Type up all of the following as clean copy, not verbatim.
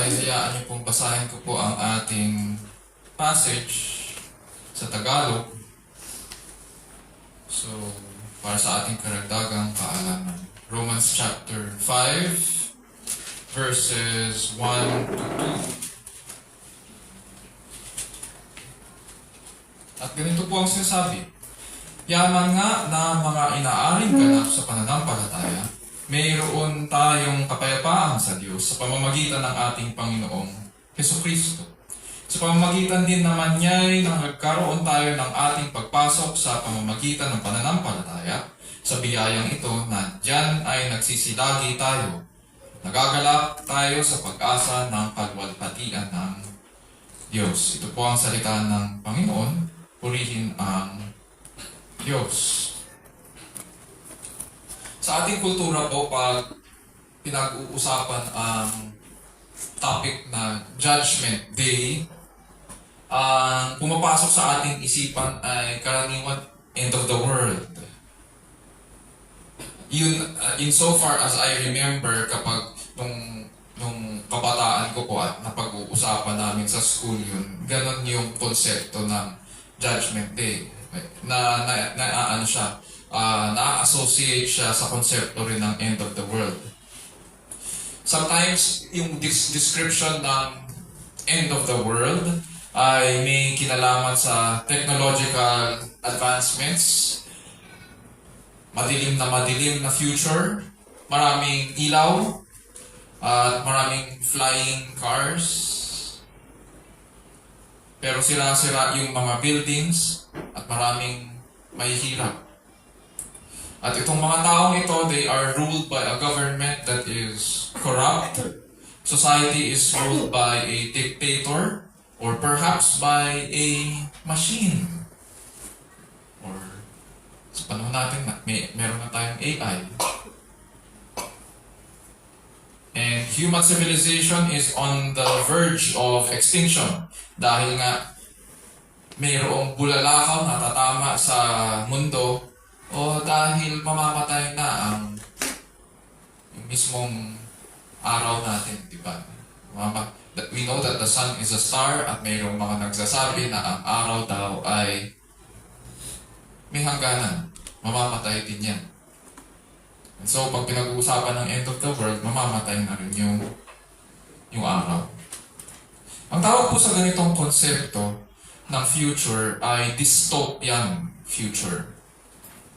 ay hayaan niyo pong basahin ko po ang ating passage sa Tagalog. So, para sa ating karagdagang kaalaman. Romans chapter 5, verses 1 to 2. At ganito po ang sinasabi. Yaman nga na mga inaaring ganap sa pananampalataya, mayroon tayong kapayapaan sa Diyos sa pamamagitan ng ating Panginoong Hesukristo. Sa pamamagitan din naman niya'y nagkaroon tayo ng ating pagpasok sa pamamagitan ng pananampalataya sa biyayang ito na diyan ay nagsisilagi tayo. Nagagalak tayo sa pag-asa ng pagwalhatian ng Diyos. Ito po ang salita ng Panginoon. Purihin ang Diyos. Sa ating kultura po, pag pinag-uusapan ang topic na Judgment Day, ang pumapasok sa ating isipan ay karaniwan end of the world. Yun, insofar as I remember, kapag nung kabataan ko po at napag-uusapan namin sa school yun, ganon yung konsepto ng Judgment Day. Na-associate siya sa konsepto rin ng end of the world. Sometimes, yung description ng end of the world ay may kinalaman sa technological advancements, madilim na future, maraming ilaw, at maraming flying cars. Pero sira-sira yung mga buildings at maraming mahihirap. At itong mga taong ito, they are ruled by a government that is corrupt. Society is ruled by a dictator or perhaps by a machine. Or sa panahon natin, meron na tayong AI. And human civilization is on the verge of extinction dahil nga mayroong bulalakaw na tatama sa mundo o dahil mamamatay na ang yung mismong araw natin, di ba? We know that the sun is a star at mayroong mga nagsasabi na ang araw daw ay may hangganan. Mamamatay din yan. And so, pag pinag-uusapan ng end of the world, mamamatay na rin yung araw. Ang tawag po sa ganitong konsepto ng future ay dystopian future.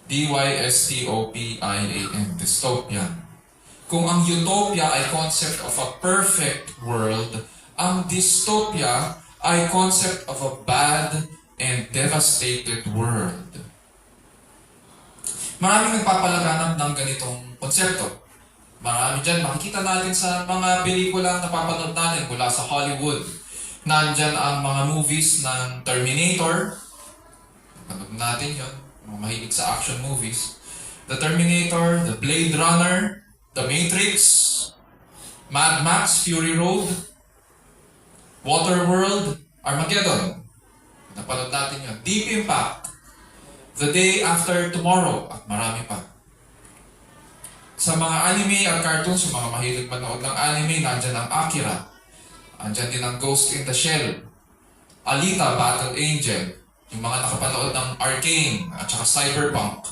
D-Y-S-T-O-P-I-A-N. Dystopian. Kung ang utopia ay concept of a perfect world, ang dystopia ay concept of a bad and devastated world. Maraming nagpapalaganap ng ganitong konsepto. Marami dyan, makikita natin sa mga pelikula na napapanood natin mula sa Hollywood. Nandyan ang mga movies ng Terminator. Napanood natin yun. Mga mahilig sa action movies. The Terminator, The Blade Runner, The Matrix, Mad Max, Fury Road, Waterworld, Armageddon. Napanood natin yun. Deep Impact, The Day After Tomorrow, at marami pa. Sa mga anime at cartoons, sa mga mahilig manood ng anime, nandyan ang Akira. Nandyan din ang Ghost in the Shell, Alita, Battle Angel, yung mga nakapanood ng Arcane at saka Cyberpunk.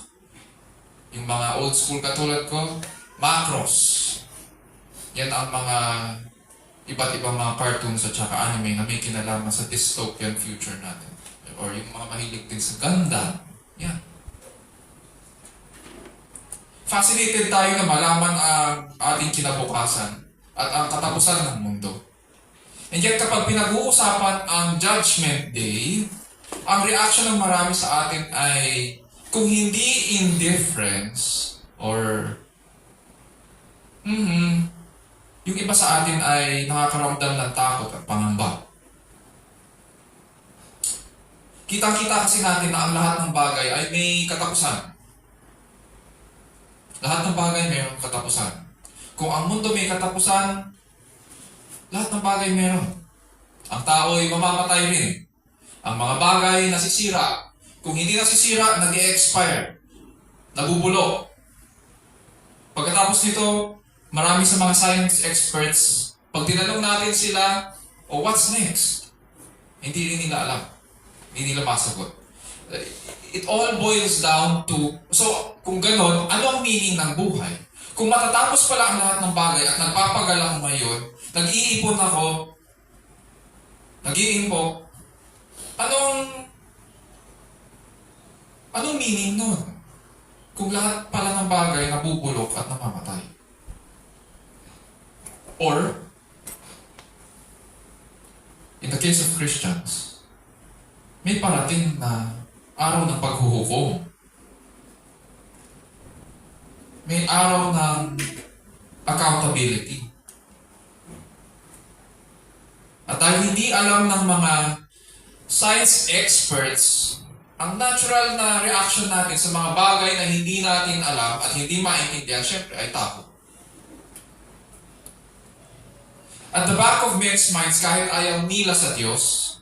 Yung mga old school katulad ko, Macross. Yan ang mga iba't ibang mga cartoons at saka anime na may kinalaman sa dystopian future natin. Or yung mga mahilig din sa Gundam. Yan. Fascinated tayo na malaman ang ating kinabukasan at ang katapusan ng mundo. And yet kapag pinag-uusapan ang Judgment Day, ang reaction ng marami sa atin ay kung hindi indifference or yung iba sa atin ay nakakaramdam ng takot at pangamba. Kitang-kita kasi natin na ang lahat ng bagay ay may katapusan. Lahat ng bagay mayroong katapusan. Kung ang mundo may katapusan, lahat ng bagay mayroon. Ang tao ay mamamatay rin. Ang mga bagay nasisira. Kung hindi nasisira, nag-e-expire. Nabubulok. Pagkatapos nito, marami sa mga science experts Pag tinanong natin sila, what's next? Hindi rin nila alam. Hindi nila masagot. It all boils down to, so kung ganon, ano ang meaning ng buhay? Kung matatapos pala ang lahat ng bagay at nagpapagal ako ngayon, nag-iipon ako, nag-iimpok, anong meaning nun? Kung lahat pala ng bagay nabubulok at namamatay. Or, in the case of Christians, may parating na araw ng paghuhukom. May araw ng accountability. At dahil hindi alam ng mga science experts, ang natural na reaction natin sa mga bagay na hindi natin alam at hindi maintindihan, syempre ay takot. At the back of men's minds, kahit ayaw nila sa Diyos,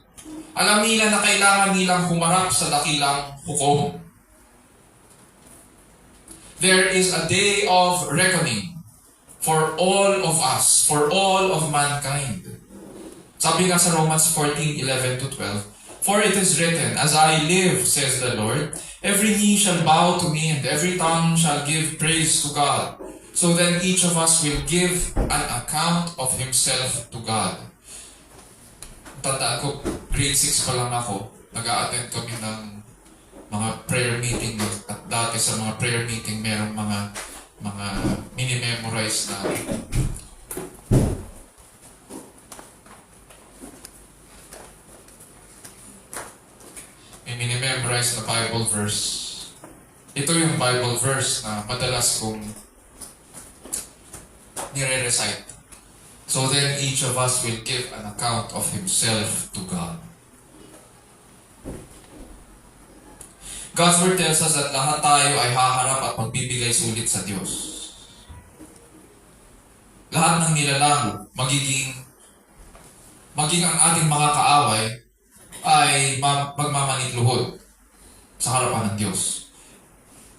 alam nila na kailangan nilang humarap sa dakilang hukom. There is a day of reckoning for all of us, for all of mankind. Sabi nga sa Romans 14:11-12, "For it is written, As I live, says the Lord, every knee shall bow to me, and every tongue shall give praise to God. So then each of us will give an account of himself to God." Tandaan ko, grade 6 pa lang ako, nag-a-attend kami ng mga prayer meeting. At dati sa mga prayer meeting, merong mga mini-memorize na mini-memorize na Bible verse. Ito yung Bible verse na madalas kong nire-recite. So then each of us will give an account of himself to God. God's word tells us that lahat tayo ay haharap at magbibigay sulit sa Diyos. Lahat ng nilalang magiging ang ating mga kaaway ay magmamanikluhod sa harapan ng Diyos.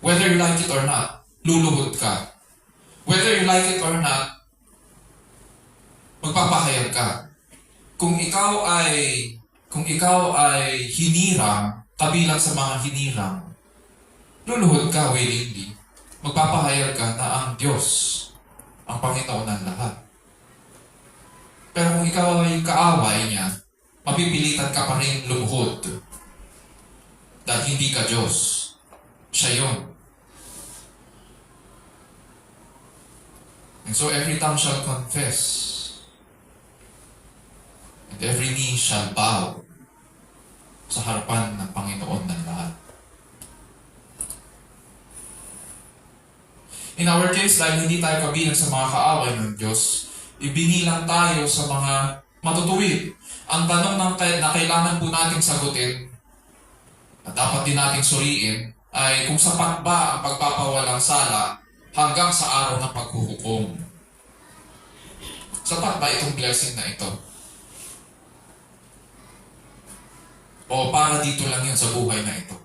Whether you like it or not, luluhod ka. Whether you like it or not, magpapahayag ka. Kung ikaw ay hinirang, kabilang sa mga hinirang, luluhod ka willingly. Magpapahayag ka na ang Diyos ang Panginoon ng lahat. Pero kung ikaw ay kaaway niya, mapipilitan ka pa rin lumuhod. Dahil hindi ka Diyos. Siya yun. And so every tongue shall confess, and every knee shall bow sa harapan ng Panginoon ng lahat. In our case, dahil hindi tayo kabilang sa mga kaaway ng Diyos, ibinilang tayo sa mga matutuwid. Ang tanong na kailangan po natin sagutin at dapat din natin suriin ay kung sapat ba ang pagpapawalang sala hanggang sa araw ng paghuhukom. Sapat ba itong blessing na ito? O para dito lang yun sa buhay na ito?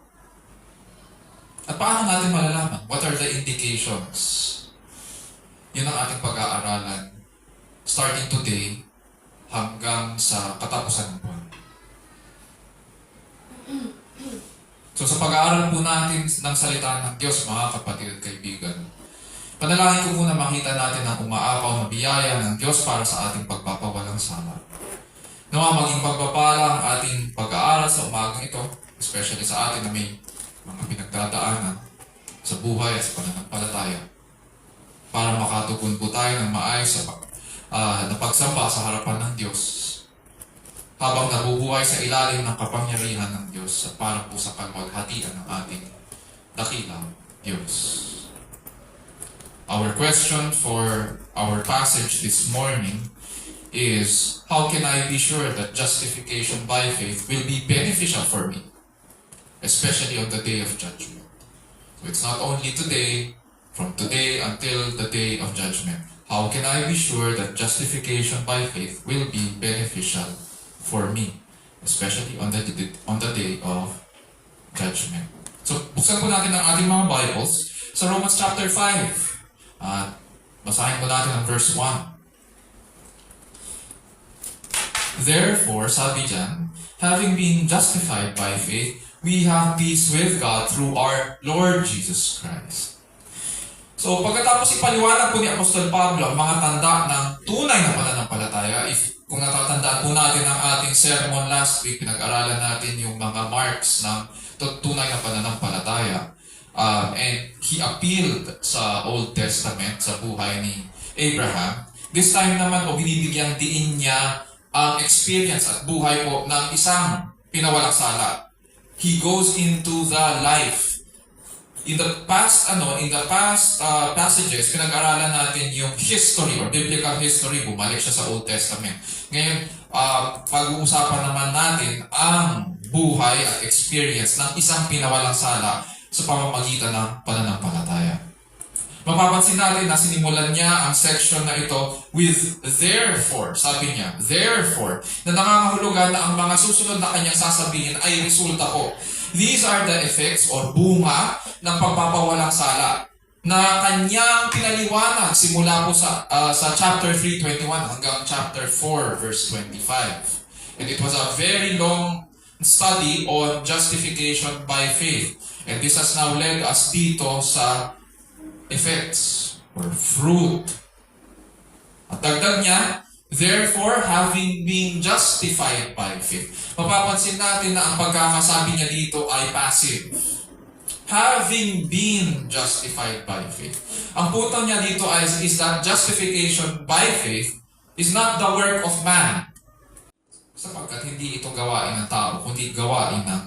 At paano natin malalaman? What are the indications? Yun ang ating pag-aaralan. Starting today, hanggang sa katapusan ng buwan. So sa pag-aaral po natin ng salita ng Diyos, mga kapatid at kaibigan, panalangin ko muna makita natin ang umaapaw na biyaya ng Diyos para sa ating pagpapawalang sala. Nawa maging pagpapala ang ating pag-aaral sa umagang ito, especially sa atin na may mga pinagdadaanan sa buhay at sa pananampalataya, para makatugon po tayo ng maayos na pagsamba sa harapan ng Diyos habang nabubuhay sa ilalim ng kapangyarihan ng Diyos at para po sa kalwalhatian ng ating dakilang Diyos. Our question for our passage this morning is, how can I be sure that justification by faith will be beneficial for me, especially on the day of judgment? So it's not only today, from today until the day of judgment. How can I be sure that justification by faith will be beneficial for me, especially on the day of judgment? So buksan po natin ang ating mga Bibles sa Romans chapter 5. Basahin po natin ang verse 1. Therefore, sabi dyan, having been justified by faith, we have peace with God through our Lord Jesus Christ. So, pagkatapos ipaliwanag po ni Apostol Pablo ang mga tanda ng tunay na pananampalataya, kung natatandaan po natin ang ating sermon last week, pinag-aralan natin yung mga marks ng tunay na pananampalataya. And he appealed sa Old Testament, sa buhay ni Abraham. This time naman po, binibigyang diin niya ang experience at buhay po ng isang pinawalang sala. He goes into the life. In the past passages, pinag-aralan natin yung history or biblical history. Bumalik siya sa Old Testament. Ngayon, pag-uusapan naman natin ang buhay at experience ng isang pinawalang sala sa pamamagitan ng pananampalataya. Mapapansin natin na sinimulan niya ang section na ito with therefore. Sabi niya, therefore, na nangangahulugan na ang mga susunod na kanyang sasabihin ay resulta ko. These are the effects or bunga ng pagpapawalang sala na kanyang pinaliwanag simula po sa chapter 3:21 hanggang chapter 4 verse 25. And it was a very long study on justification by faith. And this has now led us dito sa effects or fruit. At dagdag niya, therefore, having been justified by faith. Mapapansin natin na ang pagkakasabi niya dito ay passive. Having been justified by faith. Ang punto niya dito is that justification by faith is not the work of man. Sapagkat hindi ito gawain ng tao, kundi gawain ng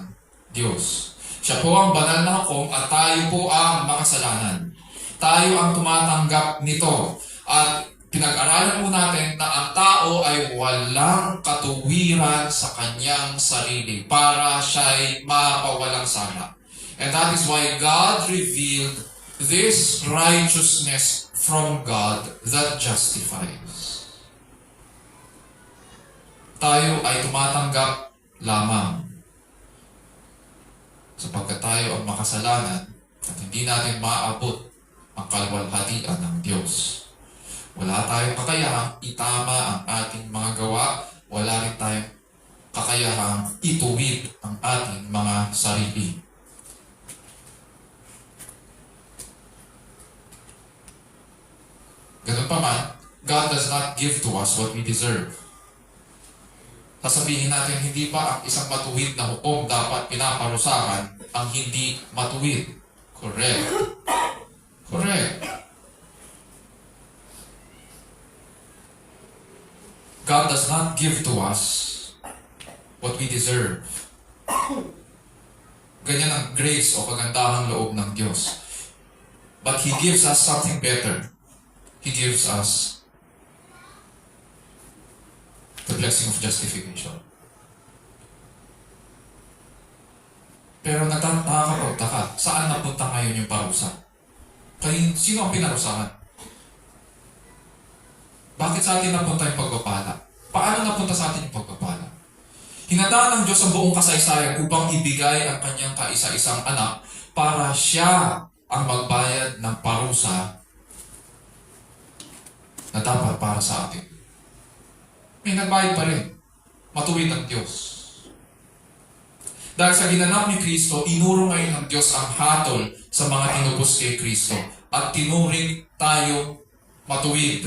Diyos. Siya po ang banal na hukom at tayo po ang makasalanan. Tayo ang tumatanggap nito. At pinag-aralan po natin na ang tao ay walang katuwiran sa kanyang sarili para siya'y mapawalang sala. And that is why God revealed this righteousness from God that justifies. Tayo ay tumatanggap lamang sapagkat tayo ang makasalanan at hindi natin maaabot ang kalwalhatian ng Diyos. Wala tayong kakayahang itama ang ating mga gawa. Wala rin tayong kakayahang ituwid ang ating mga sarili. Ganun pa man, God does not give to us what we deserve. Sasabihin natin, hindi ba ang isang matuwid na hukom dapat pinaparusahan ang hindi matuwid? Correct. Correct. God does not give to us what we deserve. Ganyan ang grace o kagandahang loob ng Diyos. But He gives us something better. He gives us the blessing of justification. Pero nakakapagtaka, saan napunta ngayon yung parusa? Sino ang pinarusahan? Bakit sa atin napunta yung pagpapala? Paano napunta sa atin yung pagpapala? Hinadaan ng Diyos ang buong kasaysayan upang ibigay ang kanyang kaisa-isang anak para siya ang magbayad ng parusa na dapat para sa atin. May nagbayad pa rin. Matuwid ang Diyos. Dahil sa ginanap ni Kristo, inuro ngayon ng Diyos ang hatol sa mga tinubos kay Kristo at tinuring tayo matuwid.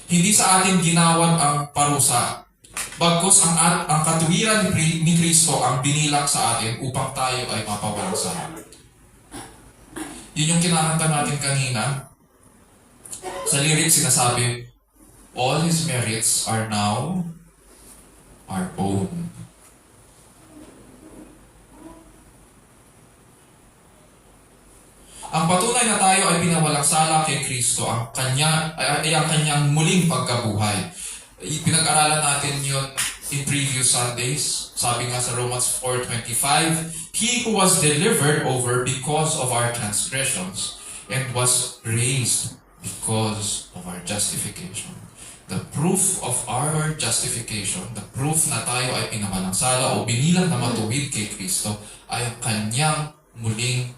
Hindi sa atin ginawad ang parusa. Bagkus ang katuwiran ni Kristo ang binilang sa atin upang tayo ay mapawalang sala. Yun yung kinakanta natin kanina. Sa lyrics sinasabi, all His merits are now our own. Ang patunay na tayo ay pinawalang sala kay Kristo ang kanyang muling pagkabuhay. Pinag-aralan natin yun in previous Sundays. Sabi nga sa Romans 4:25, He who was delivered over because of our transgressions and was raised because of our justification. The proof of our justification, the proof na tayo ay pinawalang sala o binilang na matuwid kay Kristo ay ang kanyang muling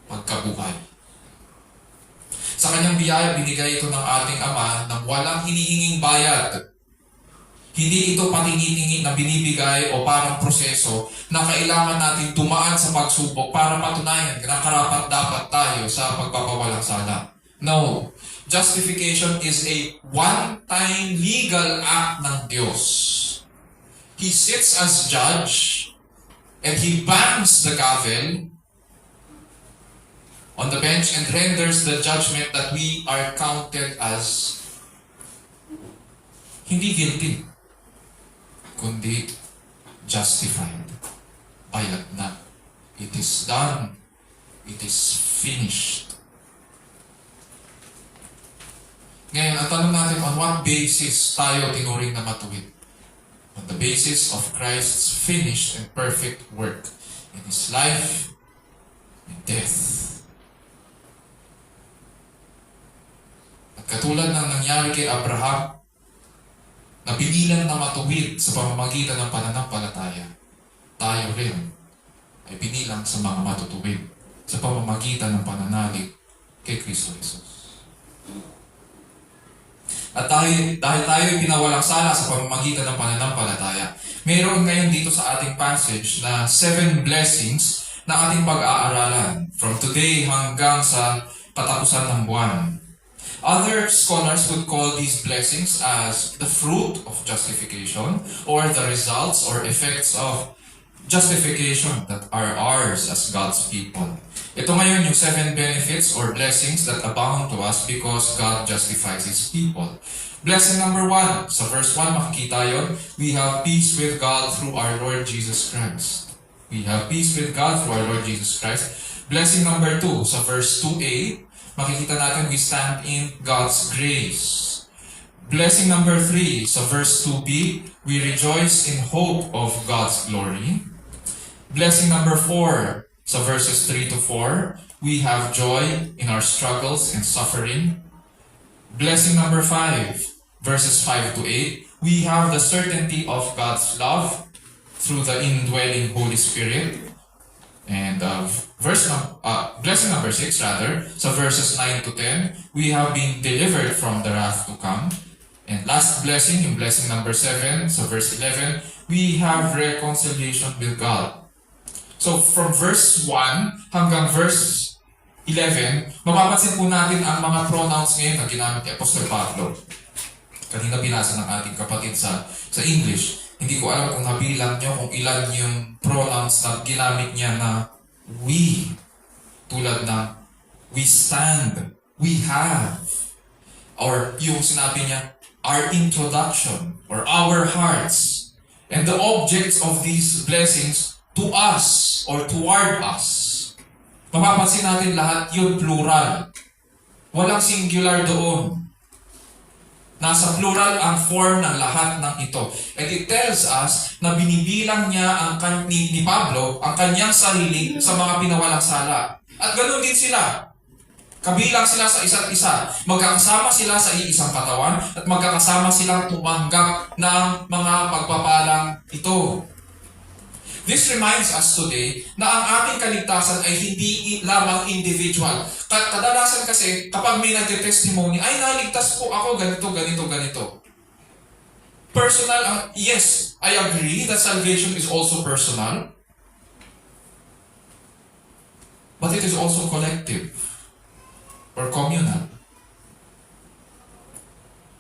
pagkabuhay. Sa kanyang biyaya, binigay ito ng ating Ama nang walang hinihinging bayad. Hindi ito patingi-tingi na binibigay o parang proseso na kailangan natin dumaan sa pagsubok para patunayan na karapat-dapat tayo sa pagpapawalang sala. No. Justification is a one-time legal act ng Diyos. He sits as judge and He bangs the gavel on the bench and renders the judgment that we are counted as hindi guilty, kundi justified. Bayad na. It is done. It is finished. Ngayon, ang tanong natin, on what basis tayo tinuring na matuwid? On the basis of Christ's finished and perfect work in His life and death. At katulad ng nangyari kay Abraham, na pinilang na matuwid sa pamamagitan ng pananampalataya, tayo rin ay pinilang sa mga matutuwid sa pamamagitan ng pananalig kay Kristo Jesus. At dahil tayo ay pinawalang sala sa pamamagitan ng pananampalataya, mayroon ngayon dito sa ating passage na 7 blessings na ating pag-aaralan from today hanggang sa katapusan ng buwan. Other scholars would call these blessings as the fruit of justification or the results or effects of justification that are ours as God's people. Ito ngayon yung 7 benefits or blessings that abound to us because God justifies His people. Blessing number 1, sa verse 1 makikita yun, we have peace with God through our Lord Jesus Christ. We have peace with God through our Lord Jesus Christ. Blessing number 2, sa verse 2a, makikita natin we stand in God's grace. Blessing number 3, sa verse 2b, we rejoice in hope of God's glory. Blessing number 4, sa verses 3 to 4, we have joy in our struggles and suffering. Blessing number 5, verses 5 to 8, we have the certainty of God's love through the indwelling Holy Spirit. And blessing number 6, so verses 9 to 10, we have been delivered from the wrath to come. And last blessing, in blessing number 7, so verse 11, we have reconciliation with God. So from verse 1 hanggang verse 11, mapapansin po natin ang mga pronouns ngayon na ginamit ni Apostol Pablo. Kanina binasa ng ating kapatid sa English. Hindi ko alam kung nabilang nyo kung ilan yung pronouns na ginamit niya na we. Tulad na we stand, we have. Or yung sinabi niya, our introduction, or our hearts. And the objects of these blessings to us, or toward us. Mapapansin natin lahat yun plural. Walang singular doon. Nasa plural ang form ng lahat ng ito. And it tells us na binibilang niya ni Pablo ang kanyang sarili sa mga pinawalang sala. At ganoon din sila. Kabilang sila sa isa't isa. Magkakasama sila sa iisang katawan at magkakasama silang tumanggap ng mga pagpapalang ito. This reminds us today na ang ating kaligtasan ay hindi lamang individual. Kadalasan kasi, kapag may nagte-testimony, ay naligtas po ako, ganito, ganito, ganito. Personal, yes, I agree that salvation is also personal. But it is also collective or communal.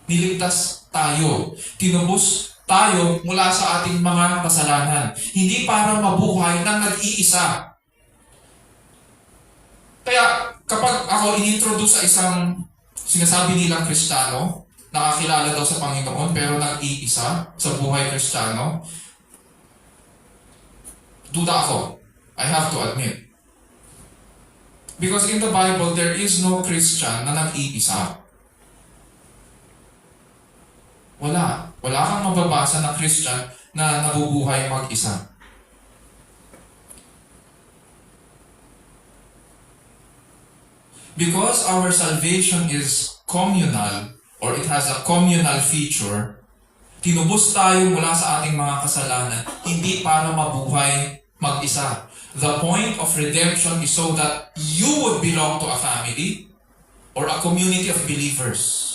Niligtas tayo. Tinubos tayo mula sa ating mga kasalanan. Hindi para mabuhay ng nag-iisa. Kaya kapag ako inintroduce sa isang sinasabi nilang Kristiyano, nakakilala daw sa Panginoon pero nag-iisa sa buhay Kristiyano, duda ako. I have to admit. Because in the Bible, there is no Christian na nag-iisa. Wala. Wala kang mababasa na Christian na nabubuhay mag-isa. Because our salvation is communal, or it has a communal feature, tinubos tayo mula sa ating mga kasalanan, hindi para mabuhay mag-isa. The point of redemption is so that you would belong to a family or a community of believers.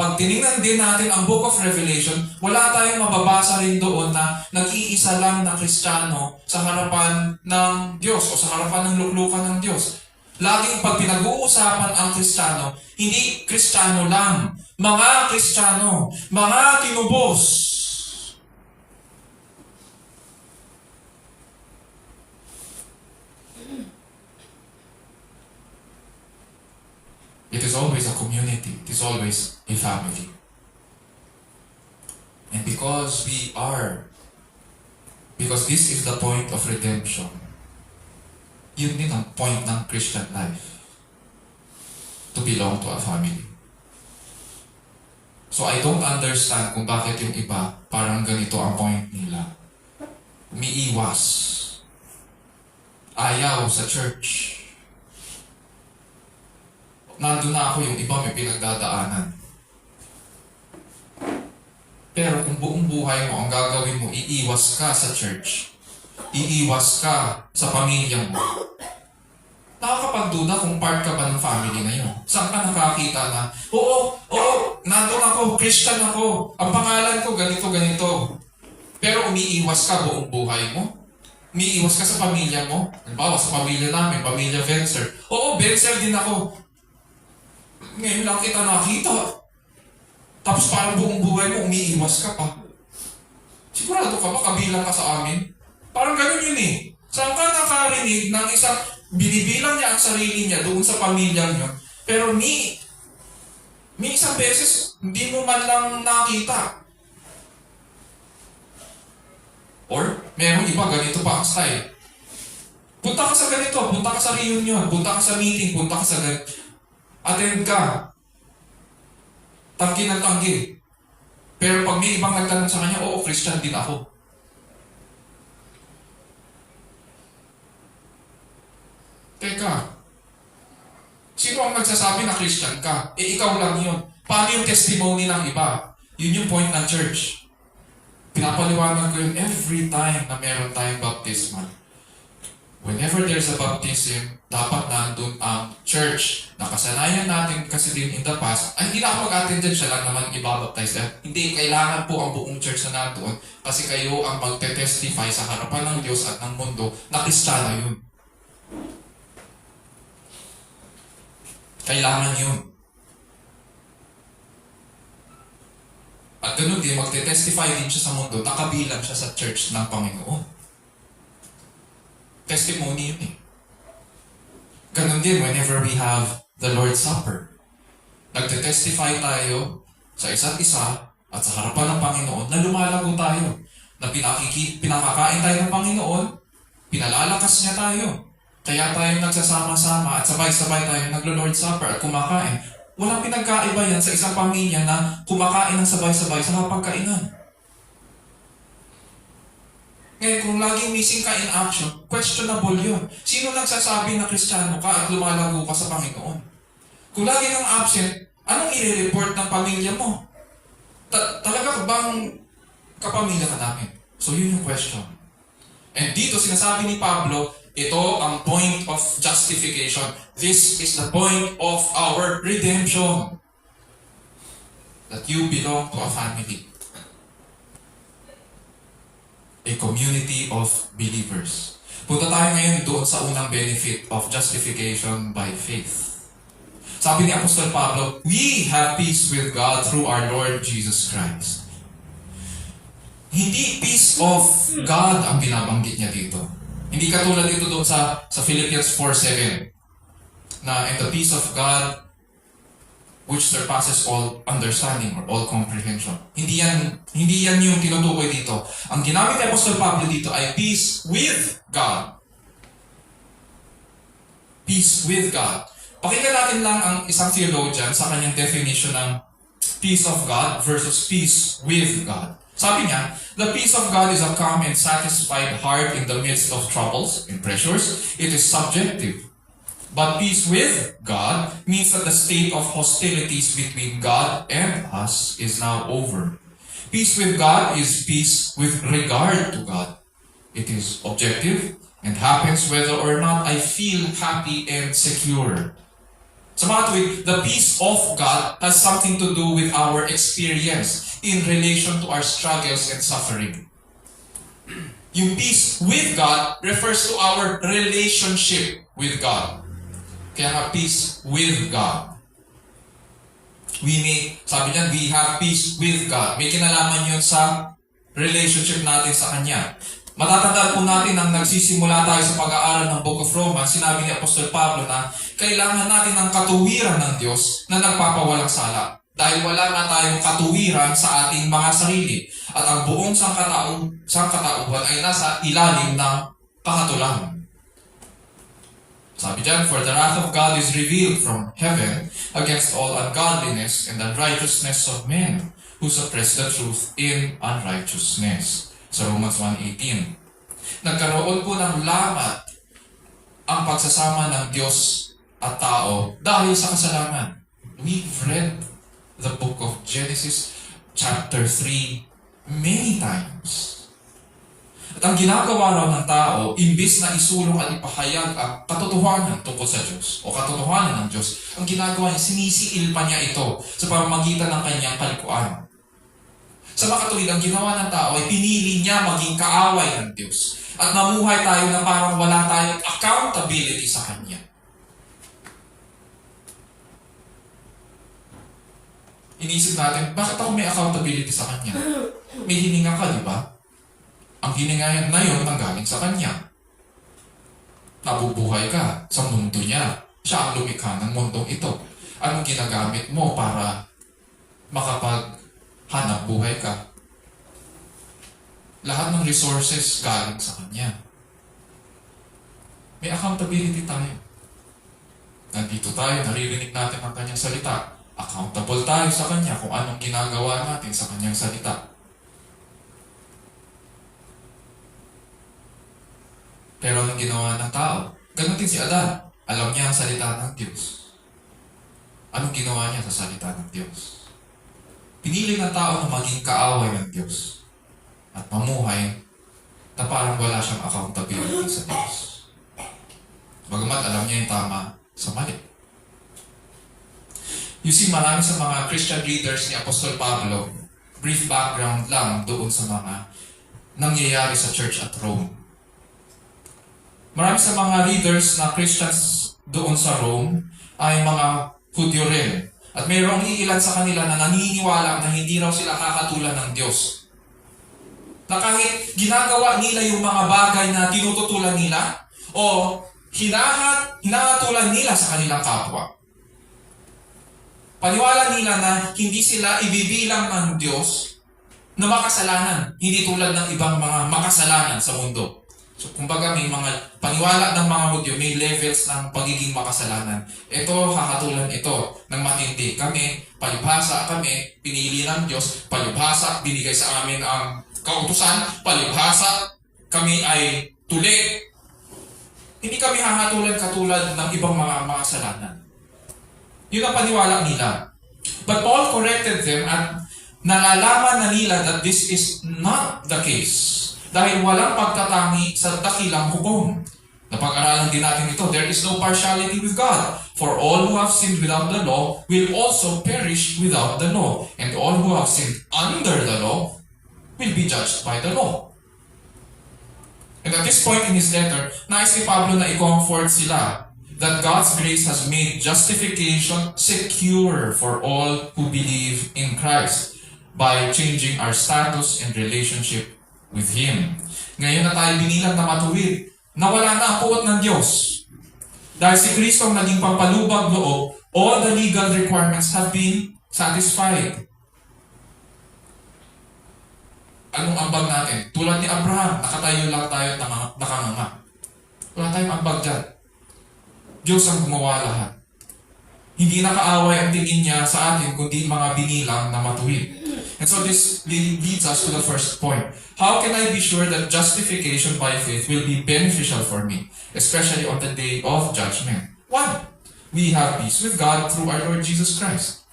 Pag tinignan din natin ang Book of Revelation, wala tayong mababasa rin doon na nag-iisa lang na Kristiyano sa harapan ng Diyos o sa harapan ng luklukan ng Diyos. Laging pag pinag-uusapan ang Kristiyano, hindi Kristiyano lang, mga Kristiyano, mga tinubos. It is always a community. It is always a family. And because this is the point of redemption, yun din ang point ng Christian life. To belong to a family. So I don't understand kung bakit yung iba parang ganito ang point nila. Umiiwas. Ayaw sa church. Nandun na ako, yung iba may pinagdadaanan. Pero kung buong buhay mo, ang gagawin mo, iiwas ka sa church. Iiwas ka sa pamilya mo. Nakakapagduda kung part ka ba ng family na yun. Saan ka nakakita na, oo, nandun ako, Christian ako, ang pangalan ko, ganito. Pero umiiwas ka buong buhay mo. Umiiwas ka sa pamilya mo. Halimbawa, sa pamilya namin, pamilya Vencer. Oo, Vencer din ako. Ngayon lang kita nakita. Tapos parang buong buhay mo, umiiwas ka pa. Sigurado ka ba kabilang ka sa amin? Parang ganun yun eh. Saan ka nakarinig ng isang, binibilang niya ang sarili niya doon sa pamilya niya, pero may isang beses, hindi mo man lang nakita. Or, merong iba, ganito pa ang style. Punta ka sa ganito, punta ka sa reunion, punta ka sa meeting, punta ka sa ganito. Attend ka. Tanggi ng tanggi. Pero pag may ibang nagtanong sa kanya, oo, Christian din ako. Teka, sino ang nagsasabi na Christian ka? Ikaw lang yun. Paano yung testimony ng iba? Yun yung point ng church. Pinapaliwanag ko yun every time na meron tayong baptismal. Whenever there's a baptism, dapat nandun ang church. Nakasanayan natin kasi din in the past, ay hindi na ako mag-attend dyan, siya lang naman ibabaptize na. Hindi, kailangan po ang buong church na nandun kasi kayo ang magte-testify sa harapan ng Diyos at ng mundo na Kristiyano yun. Kailangan yun. At ganun din, magte-testify din siya sa mundo, nakabilang siya sa church ng Panginoon. Testimony yun eh. Ganun din whenever we have the Lord's Supper. Nagte-testify tayo sa isa't isa at sa harapan ng Panginoon na lumalago tayo. Na pinakakain tayo ng Panginoon, pinalalakas niya tayo. Kaya tayo nagsasama-sama at sabay-sabay tayo naglo-Lord's Supper at kumakain. Walang pinagkaiba yan sa isang pamilya na kumakain ng sabay-sabay sa hapagkainan. Ngayon, kung laging missing ka in action, questionable yun. Sino nagsasabi na Kristiyano ka at lumalago ka sa Panginoon? Kung lagi kang absent, anong i-report ng pamilya mo? Talaga bang kapamilya ka namin? So yun yung question. And dito sinasabi ni Pablo, ito ang point of justification. This is the point of our redemption. That you belong to a family. A community of believers. Punta tayo ngayon doon sa unang benefit of justification by faith. Sabi ni Apostol Pablo, we have peace with God through our Lord Jesus Christ. Hindi peace of God ang binabanggit niya dito. Hindi katulad dito doon sa Philippians 4:7 na and the peace of God which surpasses all understanding or all comprehension. Hindi yan yung tinutukoy dito. Ang ginamit ni Apostol Pablo dito ay peace with God. Peace with God. Pakinggan natin lang ang isang theologian sa kanyang definition ng peace of God versus peace with God. Sabi niya, the peace of God is a calm and satisfied heart in the midst of troubles and pressures. It is subjective. But peace with God means that the state of hostilities between God and us is now over. Peace with God is peace with regard to God. It is objective and happens whether or not I feel happy and secure. Sa mga tuwid, the peace of God has something to do with our experience in relation to our struggles and suffering. Yung peace with God refers to our relationship with God. Kaya nga, peace with God. Sabi niyan, we have peace with God. May kinalaman yun sa relationship natin sa Kanya. Matatandaan po natin nang nagsisimula tayo sa pag-aaral ng Book of Romans, sinabi ni Apostol Pablo na kailangan natin ng katuwiran ng Diyos na nagpapawalang sala. Dahil wala na tayong katuwiran sa ating mga sarili. At ang buong sangkatauhan ay nasa ilalim ng kahatulan. Sabi dyan, for the wrath of God is revealed from heaven against all ungodliness and unrighteousness of men who suppress the truth in unrighteousness. Sa Romans 1:18. Nagkaroon po ng lamat ang pagsasama ng Diyos at tao dahil sa kasalanan. We've read the book of Genesis chapter 3 many times. At ang ginagawa raw ng tao, imbis na isulong at ipahayag ang katotohanan tungkol sa Diyos o katotohanan ng Diyos, ang ginagawa niya, sinisiil pa niya ito sa pamamagitan ng kanyang kalikuan. Sa makatuwid, ang ginawa ng tao ay pinili niya maging kaaway ng Diyos. At namuhay tayo na parang wala tayong accountability sa Kanya. Inisip natin, bakit ako may accountability sa Kanya? May hininga ka, di ba? Ang hininga na yun nanggaling sa Kanya. Nabubuhay ka sa mundo niya. Siya ang lumikha ng mundong ito. Anong ginagamit mo para makapaghanap buhay ka? Lahat ng resources galing sa Kanya. May accountability tayo. Nandito tayo, naririnig natin ang Kanyang salita. Accountable tayo sa Kanya kung anong ginagawa natin sa Kanyang salita. Pero anong ginawa ng tao? Ganon din si Adan. Alam niya ang salita ng Diyos. Anong ginawa niya sa salita ng Diyos? Pinili ng tao na maging kaaway ng Diyos at mamuhay na parang wala siyang accountability sa Diyos. Bagamat alam niya yung tama sa mali. You see, marami sa mga Christian readers ni Apostol Pablo, brief background lang doon sa mga nangyayari sa church at Rome. Marami sa mga readers na Christians doon sa Rome ay mga Hudyo rin. At mayroong iilan sa kanila na naniniwala na hindi raw sila kakatulan ng Diyos. Na kahit ginagawa nila yung mga bagay na tinututulan nila o hinahatulan nila sa kanilang kapwa. Paniwala nila na hindi sila ibibilang ng Diyos na makasalanan. Hindi tulad ng ibang mga makasalanan sa mundo. So, kumbaga may mga paniwala ng mga Hudyo, may levels ng pagiging makasalanan. Ito, hahatulan ito ng matindi. Kami, palibhasa kami, pinili ng Diyos, palibhasa, binigay sa amin ang kautusan, palibhasa, kami ay tuli. Hindi kami hahatulan katulad ng ibang mga makasalanan. Yun ang paniwala nila. But Paul corrected them at nalalaman na nila that this is not the case. Dahil walang pagtatangi sa dakilang hukom. Napag-aralan din natin ito, there is no partiality with God. For all who have sinned without the law will also perish without the law. And all who have sinned under the law will be judged by the law. And at this point in his letter, nais ni Pablo na i-comfort sila that God's grace has made justification secure for all who believe in Christ by changing our status and relationship with Him. Ngayon na tayo binilang na matuwid, na wala na ang puot ng Diyos. Dahil si Kristo ang naging pampalubag loob, all the legal requirements have been satisfied. Anong ambag natin? Tulad ni Abraham, nakatayo lang tayo at nakanganga. Wala tayong ambag dyan. Diyos ang gumawa lahat. Hindi nakaaway ang tingin niya sa atin, kundi mga binilang na matuwid. And so this leads us to the first point. How can I be sure that justification by faith will be beneficial for me, especially on the day of judgment? One, we have peace with God through our Lord Jesus Christ.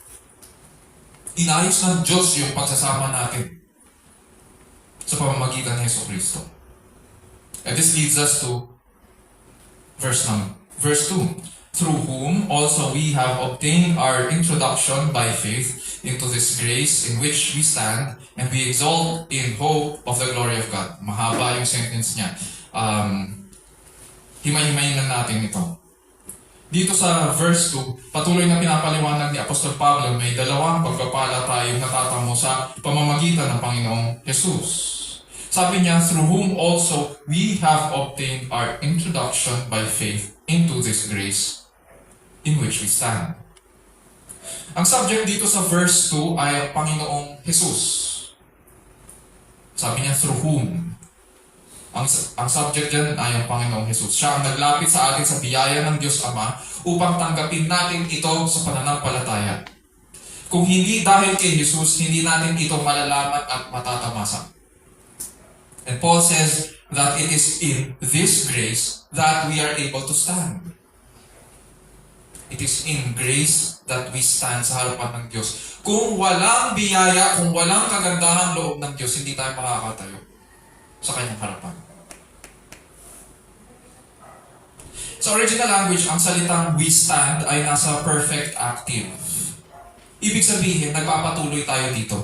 Inayos ng Diyos yung pagsasama natin sa pamamagitan ni Yesu Cristo. And this leads us to verse 2. through whom also we have obtained our introduction by faith into this grace in which we stand, and we exalt in hope of the glory of God. Mahaba yung sentence niya. Himay-himayin lang natin ito. Dito sa verse 2, patuloy na pinapaliwanag ni Apostol Pablo, may dalawang pagpapala tayong natatamo sa pamamagitan ng Panginoong Jesus. Sabi niya, through whom also we have obtained our introduction by faith into this grace in which we stand. Ang subject dito sa verse 2 ay ang Panginoong Jesus. Sabi niya, through whom. Ang subject dyan ay ang Panginoong Jesus. Siya ang naglapit sa atin sa biyaya ng Diyos Ama upang tanggapin natin ito sa pananampalataya. Kung hindi dahil kay Jesus, hindi natin ito malalaman at matatamasa. And Paul says that it is in this grace that we are able to stand. It is in grace that we stand sa harapan ng Diyos. Kung walang biyaya, kung walang kagandahan loob ng Diyos, hindi tayo makakatayo sa kanyang harapan. Sa original language, ang salitang we stand ay nasa perfect active. Ibig sabihin, nagpapatuloy tayo dito.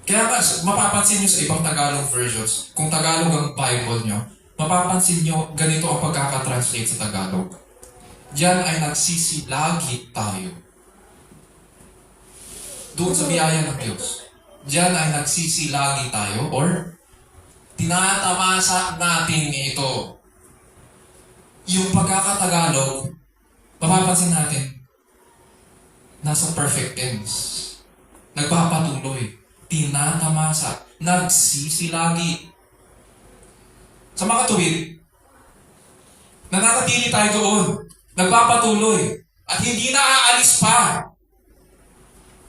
Kaya mapapansin nyo sa ibang Tagalog versions, kung Tagalog ang Bible nyo, mapapansin nyo ganito ang pagkakatranslate sa Tagalog. Diyan ay nagsisilagi tayo. Doon sa biyaya ng Diyos. Diyan ay nagsisilagi tayo or tinatamasa natin ito. Yung pagkakatagalog, mapapansin natin, nasa perfect tense. Nagpapatuloy. Tinatamasa. Nagsisilagi. Sa mga tuwid, nananatili tayo doon. Nagpapatuloy. At hindi na aalis pa.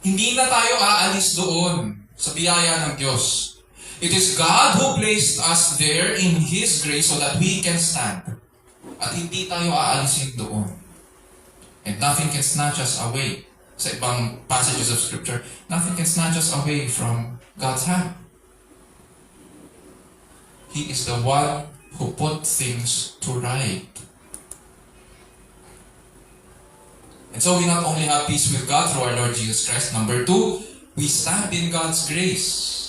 Hindi na tayo aalis doon sa biyaya ng Diyos. It is God who placed us there in His grace so that we can stand. At hindi tayo aalisin doon. And nothing can snatch us away. Sa ibang passages of Scripture, nothing can snatch us away from God's hand. He is the one who put things to right. And so we not only have peace with God through our Lord Jesus Christ. Number 2, we stand in God's grace.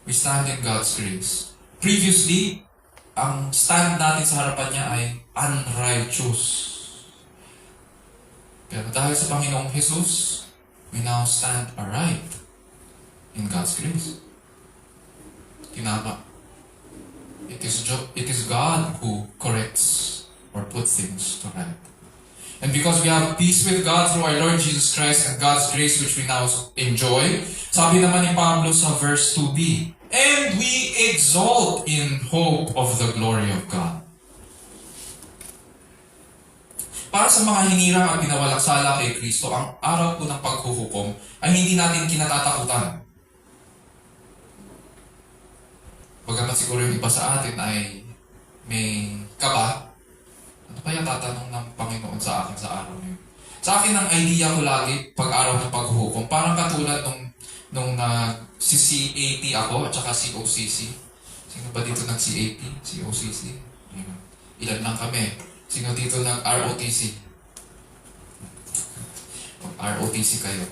We stand in God's grace. Previously, ang stand natin sa harapan niya ay unrighteous. Pero dahil sa Panginoong Jesus, we now stand aright in God's grace. Tinama. It is God who corrects or puts things to right. And because we have peace with God through our Lord Jesus Christ and God's grace which we now enjoy, sabi naman ni Pablo sa verse 2b, and we exalt in hope of the glory of God. Para sa mga hinirang at pinawalaksala kay Kristo, ang araw po ng paghuhukom ay hindi natin kinatatakutan. Bagamat siguro yung iba sa atin ay may kaba, ano kaya tatanong ng Panginoon sa akin sa araw na yun? Sa akin ang idea ko lagi pag araw ng paghuhukom, parang katulad nung CCAT ako at saka COCC. Sino ba dito nag-CAT? COCC? Ilan lang kami. Sino dito nag-ROTC? ROTC kayo.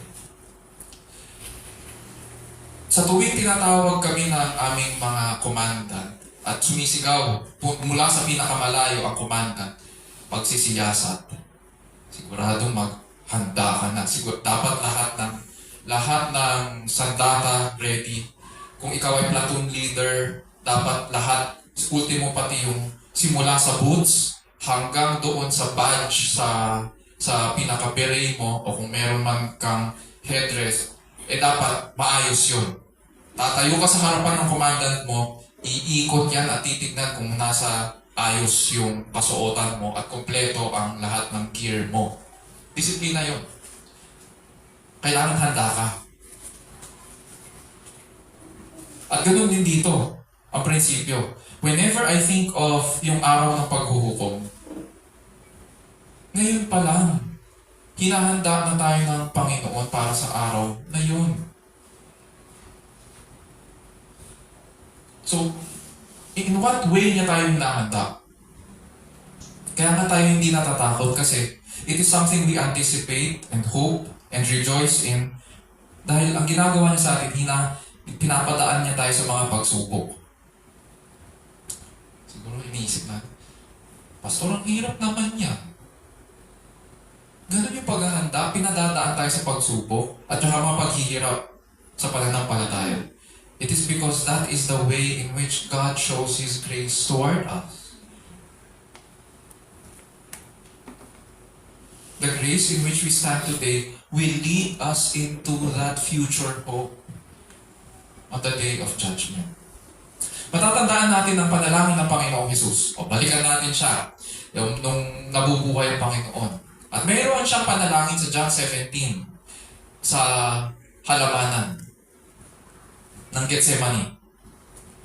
Sa tuwing tinatawag kami ng aming mga komandan at sumisigaw mula sa pinakamalayo ang komandan, pagsisiyasat, siguradong maghanda ka na. Dapat lahat ng sandata ready. Kung ikaw ay platoon leader, dapat lahat, ultimo pati yung simula sa boots hanggang doon sa badge sa pinaka-beret mo o kung meron man kang headdress, dapat maayos yun. Tatayo ka sa harapan ng commandant mo, iikot yan at titignan kung nasa ayos yung pasuotan mo at kompleto ang lahat ng gear mo. Disiplina yun. Kailangan handa ka. At ganoon din dito, ang prinsipyo. Whenever I think of yung araw ng paghuhukom, ngayon pa lang, hinahanda na tayo ng Panginoon para sa araw na yun. So, In what way niya tayo hinahanda? Kaya nga tayo hindi natatakot kasi it is something we anticipate and hope and rejoice in dahil ang ginagawa niya sa atin, pinapadaan niya tayo sa mga pagsubok. Siguro iniisip natin, Pastor, ang hirap naman niya. Ganun yung paghahanda, pinadadaan tayo sa pagsubok at saka mga paghihirap sa pananampalataya. It is because that is the way in which God shows His grace toward us. The grace in which we stand today will lead us into that future hope on the day of judgment. Matatandaan natin ang panalangin ng Panginoong Hesus. O balikan natin siya nung nabubuhay ang Panginoon. At mayroon siyang panalangin sa John 17 sa halamanan ng Gethsemane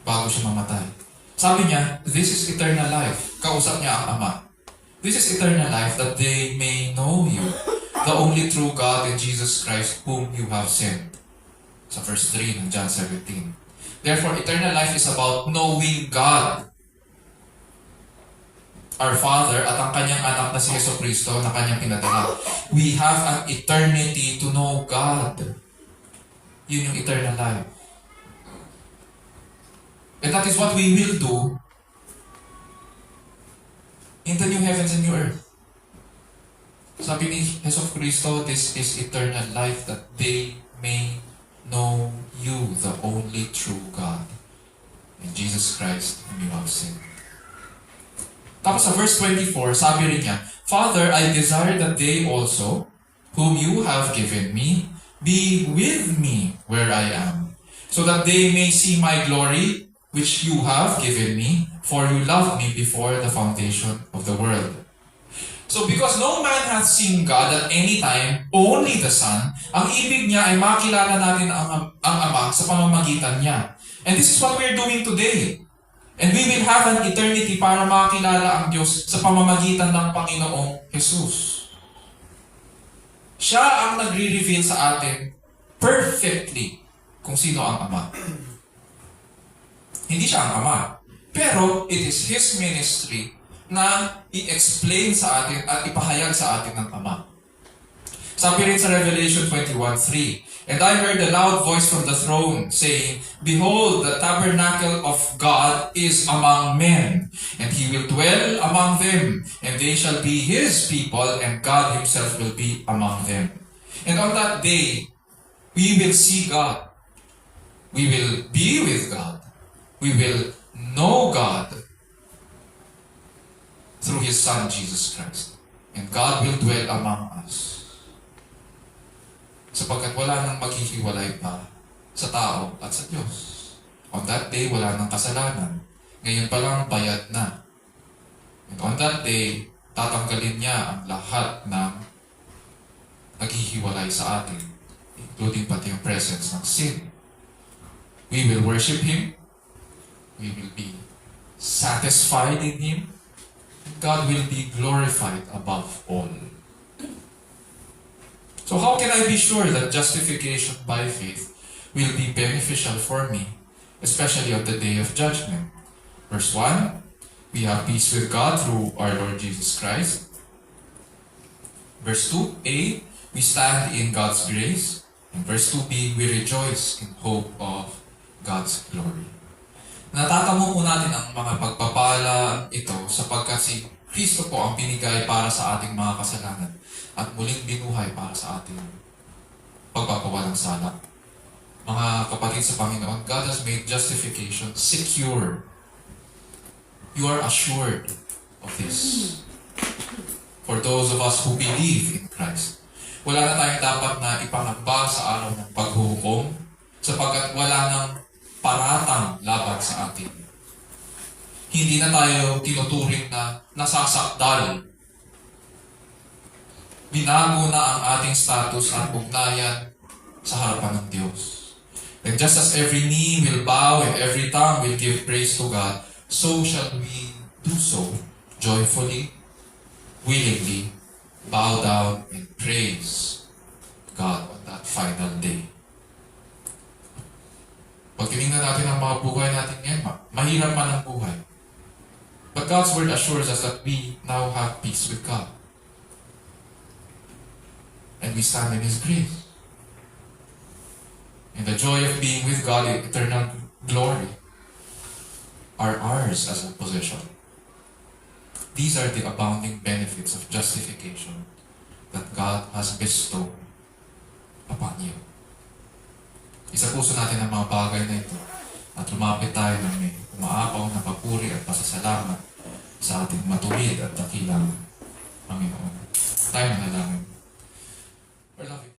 bago siya mamatay. Sabi niya, this is eternal life. Kausap niya ang Ama. This is eternal life, that they may know you, the only true God and Jesus Christ whom you have sent. Sa verse 3 ng John 17. Therefore, eternal life is about knowing God, our Father, at ang kanyang anak na si Yesu Cristo na kanyang pinadala. We have an eternity to know God. Yun yung eternal life. And that is what we will do in the new heavens and new earth. Sabi ni Jesus Cristo, this is eternal life, that they may know you, the only true God, and Jesus Christ whom you have sent. Tapos sa verse 24, sabi rin niya, Father, I desire that they also, whom you have given me, be with me where I am, so that they may see my glory, which you have given me, for you loved me before the foundation of the world. So because no man hath seen God at any time, only the Son, ang ibig niya ay makilala natin ang Ama sa pamamagitan niya. And this is what we are doing today. And we will have an eternity para makilala ang Diyos sa pamamagitan ng Panginoong Jesus. Siya ang nagre-reveal sa atin perfectly kung sino ang Ama. Hindi siya ang Ama. Pero it is His ministry na i-explain sa atin at ipahayag sa atin ng Ama. Sabi rin sa Revelation 21:3, And I heard a loud voice from the throne saying, Behold, the tabernacle of God is among men, and He will dwell among them, and they shall be His people, and God Himself will be among them. And on that day, we will see God. We will be with God. We will know God through His Son, Jesus Christ. And God will dwell among us. Sapagkat wala nang maghihiwalay pa sa tao at sa Diyos. On that day, wala nang kasalanan. Ngayon pa lang, bayad na. And on that day, tatanggalin niya ang lahat ng naghihiwalay sa atin, including pati yung presence ng sin. We will worship Him. We will be satisfied in Him. God will be glorified above all. So how can I be sure that justification by faith will be beneficial for me, especially on the day of judgment? Verse 1, we have peace with God through our Lord Jesus Christ. Verse 2a, we stand in God's grace. And verse 2b, we rejoice in hope of God's glory. Natatamo po natin ang mga pagpapala ito sapagkat si Kristo po ang binigay para sa ating mga kasalanan at muling binuhay para sa ating pagpapawalang sala. Mga kapatid sa Panginoon, God has made justification secure. You are assured of this. For those of us who believe in Christ, wala na tayong dapat na ipangamba sa araw ng paghuhukom sapagkat wala nang paratang laban sa atin. Hindi na tayo tinuturing na nasasakdal. Binago na ang ating status at ugnayan sa harapan ng Diyos. And just as every knee will bow and every tongue will give praise to God, so shall we do so joyfully, willingly, bow down and praise God on that final day. Pag tinignan natin ang mga buhay natin ngayon, mahirap man ang buhay. But God's Word assures us that we now have peace with God. And we stand in His grace. And the joy of being with God in eternal glory are ours as a possession. These are the abounding benefits of justification that God has bestowed upon you. Isa puso natin ang mga bagay na ito at lumapit tayo ng may umaapaw na papuri at pasasalamat sa ating matuwid at dakilang Panginoon. Tayo na lang. We're loving.